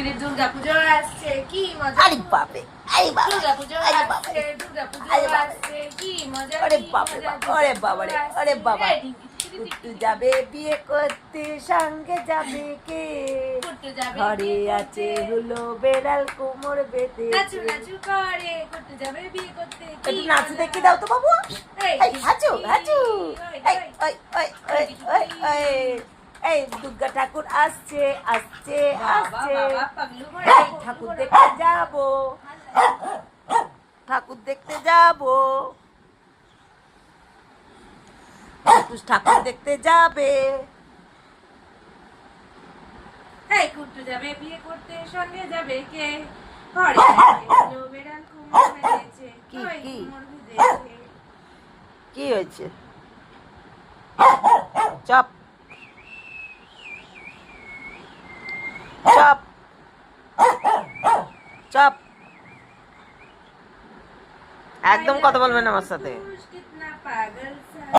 শিগগিরই দুর্গাপুজো আসছে, কি মজা। আরে বাপরে, আরে বাবা, দুর্গাপুজো আরে আসছে, বাবারে, দুর্গাপুজো আরে বাবারে, আসছে, কি মজা, ওরে কি বাপরে মজা, বাবা, ওরে বাবারে, ওরে বাবা। এই টিক টিক টিক টিক কুট্টু টিক। যাবে বিয়ে করতে, সঙ্গে যাবে কে? কুট্টু যাবে ঘরে বিয়ে আছে করতে। হলো বেড়াল কোমর বেঁধে। নাচু নাচু করে, কুট্টু যাবে বিয়ে করতে, কি একটু নাচু মজা। দেখে দাও তো বাবু। এই এই হাঁচু হাঁচু, ওই, এই ওই। ওই ওই ওই ওই ওই। এই দুর্গা ঠাকুর আসছে আসছে বাবা আসছে। বাবা পাগলু করে এই ঠাকুর দেখতে যাবো, ঠাকুর দেখতে যাবো, ঠাকুর দেখতে যাবে। এই কুট্টু যাবে বিয়ে করতে, সঙ্গে যাবে কে? ঘরে আছে হলো বেড়াল কোমর বেঁধেছে, কি, ওই কি? কোমর বেঁধেছে। কি হয়েছে? চপ চপ চপ, একদম কথা বলবেন আমার সাথে। कितना पागल सा